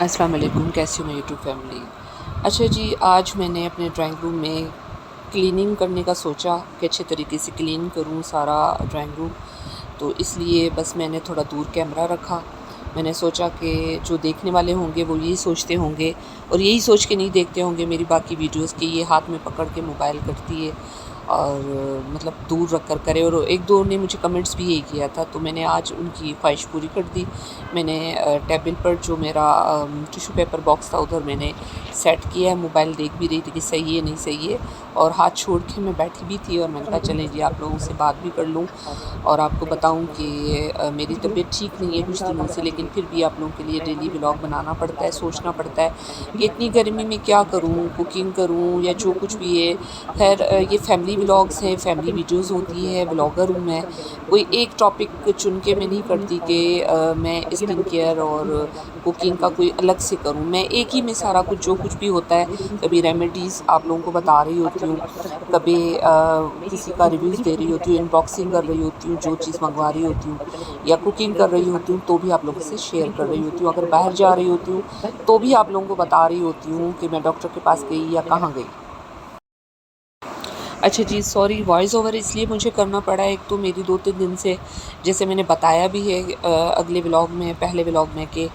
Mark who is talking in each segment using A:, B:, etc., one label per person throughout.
A: अस्सलाम वालेकुम, कैसी हो मेरी यूट्यूब फैमिली। अच्छा जी, आज मैंने अपने ड्राइंग रूम में क्लीनिंग करने का सोचा कि अच्छे तरीके से क्लीन करूँ सारा ड्राइंग रूम। तो इसलिए बस मैंने थोड़ा दूर कैमरा रखा। मैंने सोचा कि जो देखने वाले होंगे वो यही सोचते होंगे और यही सोच के नहीं देखते होंगे मेरी बाकी वीडियोज़ कि ये हाथ में पकड़ के मोबाइल करती है और मतलब दूर रख कर करे। और एक दो ने मुझे कमेंट्स भी यही किया था, तो मैंने आज उनकी ख्वाहिश पूरी कर दी। मैंने टेबल पर जो मेरा टिश्यू पेपर बॉक्स था उधर मैंने सेट किया है। मोबाइल देख भी रही थी कि सही है नहीं सही है, और हाथ छोड़ के मैं बैठी भी थी और मैंने कहा चलें जी आप लोगों से बात भी कर लूँ और आपको बताऊँ कि मेरी तबीयत ठीक नहीं है कुछ दिनों से, लेकिन फिर भी आप लोगों के लिए डेली व्लॉग बनाना पड़ता है, सोचना पड़ता है कि इतनी गर्मी में क्या करूँ, कुकिंग करूँ या जो कुछ भी है। खैर ये फैमिली व्लॉग्स हैं, फैमिली वीडियोज़ होती है, व्लॉगर हूँ मैं। कोई एक टॉपिक चुन के मैं नहीं करती कि मैं स्किन केयर और कुकिंग का कोई अलग से करूँ। मैं एक ही में सारा कुछ जो कुछ भी होता है, कभी रेमेडीज़ आप लोगों को बता रही होती हूँ, कभी किसी का रिव्यूज़ दे रही होती हूँ, अनबॉक्सिंग कर रही होती हूँ, जो चीज़ मंगवा रही होती हूँ या कुकिंग कर रही होती हूँ तो भी आप लोगों से शेयर कर रही होती हूँ। अगर बाहर जा रही होती हूँ तो भी आप लोगों को बता रही होती हूँ कि मैं डॉक्टर के पास गई या कहाँ गई। अच्छा जी, सॉरी, वॉइस ओवर इसलिए मुझे करना पड़ा है, एक तो मेरी 2-3 दिन से, जैसे मैंने बताया भी है अगले व्लॉग में, पहले व्लॉग में, कि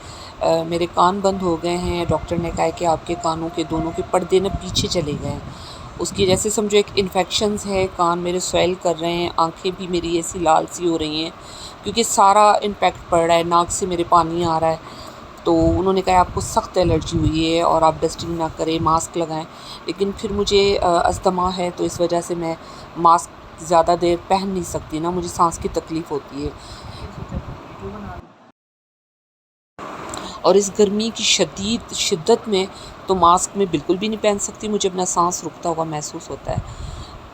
A: मेरे कान बंद हो गए हैं। डॉक्टर ने कहा है कि आपके कानों के दोनों के पर्दे ना पीछे चले गए हैं। उसकी जैसे समझो एक इन्फेक्शंस है, कान मेरे स्वेल कर रहे हैं, आँखें भी मेरी ऐसी लाल सी हो रही हैं क्योंकि सारा इम्पैक्ट पड़ रहा है, नाक से मेरे पानी आ रहा है। तो उन्होंने कहा आपको सख्त एलर्जी हुई है और आप डस्टिंग ना करें, मास्क लगाएं। लेकिन फिर मुझे अस्थमा है तो इस वजह से मैं मास्क ज़्यादा देर पहन नहीं सकती ना, मुझे सांस की तकलीफ़ होती है। और इस गर्मी की शदीद शिद्दत में तो मास्क मैं बिल्कुल भी नहीं पहन सकती, मुझे अपना सांस रुकता हुआ महसूस होता है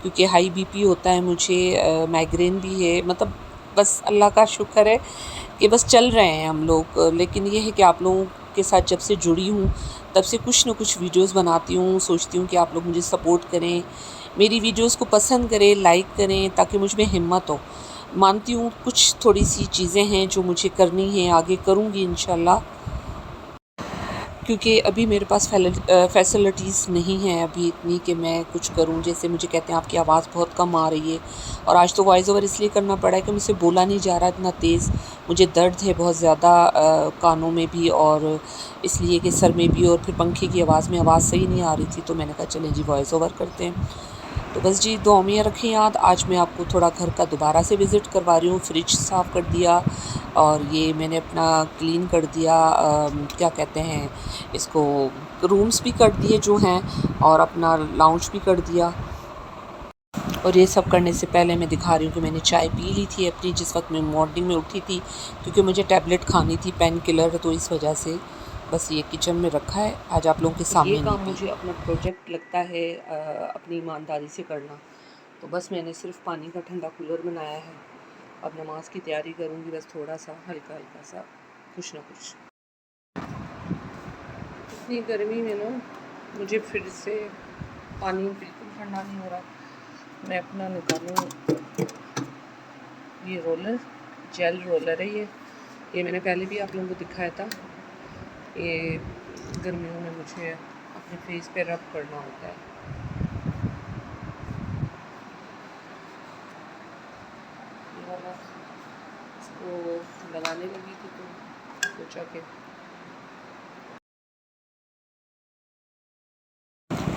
A: क्योंकि हाई बीपी होता है मुझे, माइग्रेन भी है। मतलब बस अल्लाह का शुक्र है कि बस चल रहे हैं हम लोग। लेकिन ये है कि आप लोगों के साथ जब से जुड़ी हूँ तब से कुछ ना कुछ वीडियोस बनाती हूँ, सोचती हूँ कि आप लोग मुझे सपोर्ट करें, मेरी वीडियोस को पसंद करें, लाइक करें, ताकि मुझ में हिम्मत हो। मानती हूँ कुछ थोड़ी सी चीज़ें हैं जो मुझे करनी है, आगे करूँगी इंशाल्लाह, क्योंकि अभी मेरे पास फैसिलिटीज़ नहीं है अभी इतनी कि मैं कुछ करूं। जैसे मुझे कहते हैं आपकी आवाज़ बहुत कम आ रही है, और आज तो वॉइस ओवर इसलिए करना पड़ा है कि मुझसे बोला नहीं जा रहा इतना तेज़, मुझे दर्द है बहुत ज़्यादा कानों में भी और इसलिए कि सर में भी, और फिर पंखे की आवाज़ में आवाज़ सही नहीं आ रही थी, तो मैंने कहा चलें जी वॉइस ओवर करते हैं। तो बस जी दुआ में रखें याद। आज मैं आपको थोड़ा घर का दोबारा से विज़िट करवा रही हूँ। फ्रिज साफ़ कर दिया और ये मैंने अपना क्लीन कर दिया, क्या कहते हैं इसको, रूम्स भी कर दिए जो हैं, और अपना लाउंज भी कर दिया। और ये सब करने से पहले मैं दिखा रही हूँ कि मैंने चाय पी ली थी अपनी, जिस वक्त मैं मॉर्निंग में उठी थी, क्योंकि मुझे टैबलेट खानी थी पेन किलर, तो इस वजह से बस ये किचन में रखा है, आज आप लोगों के सामने ये काम मुझे अपना प्रोजेक्ट लगता है अपनी ईमानदारी से करना। तो बस मैंने सिर्फ पानी का ठंडा कूलर बनाया है। अब नमाज की तैयारी करूँगी, बस थोड़ा सा हल्का हल्का सा कुछ ना कुछ। इतनी गर्मी में ना मुझे फिर से पानी बिल्कुल ठंडा नहीं हो रहा। मैं अपना निकालूँ ये रोलर, जेल रोलर है ये मैंने पहले भी आप लोगों को दिखाया था। ये गर्मियों में मुझे अपने फेस पे रब करना होता है। ये वाला इसको लगाने लगी थी तो सोचा कि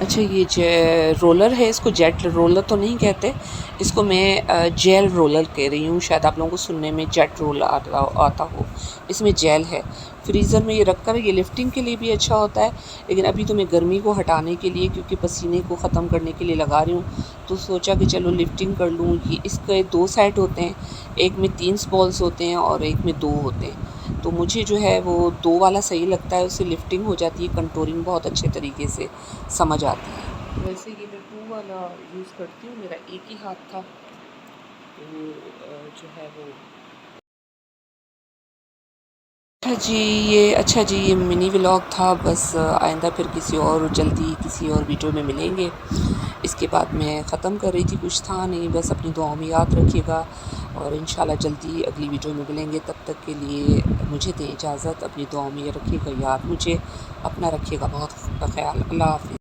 A: अच्छा ये रोलर है, इसको जेट रोलर तो नहीं कहते, इसको मैं जेल रोलर कह रही हूँ। शायद आप लोगों को सुनने में जेट रोलर आता हो। इसमें जेल है। फ्रीज़र में ये रखकर ये लिफ्टिंग के लिए भी अच्छा होता है, लेकिन अभी तो मैं गर्मी को हटाने के लिए, क्योंकि पसीने को ख़त्म करने के लिए लगा रही हूँ, तो सोचा कि चलो लिफ्टिंग कर लूँ। ये इसके 2 साइड होते हैं, एक में 3 बॉल्स होते हैं और एक में 2 होते हैं। तो मुझे जो है वो 2 वाला सही लगता है, उससे लिफ्टिंग हो जाती है, कंटूरिंग बहुत अच्छे तरीके से समझ आती है। वैसे ये मैं 2 वाला यूज़ करती हूँ, मेरा एक ही हाथ था, तो जो है वो अच्छा जी ये मिनी व्लॉग था। बस आइंदा फिर किसी और जल्दी किसी और वीडियो में मिलेंगे। इसके बाद मैं ख़त्म कर रही थी, कुछ था नहीं, बस अपनी दुआओं में याद रखिएगा। और इंशाल्लाह जल्दी अगली वीडियो में मिलेंगे। तब तक के लिए मुझे दें इजाज़त। अपनी दुआओं में रखिएगा याद मुझे, अपना रखिएगा बहुत ख़्याल। अल्लाह हाफ़िज़।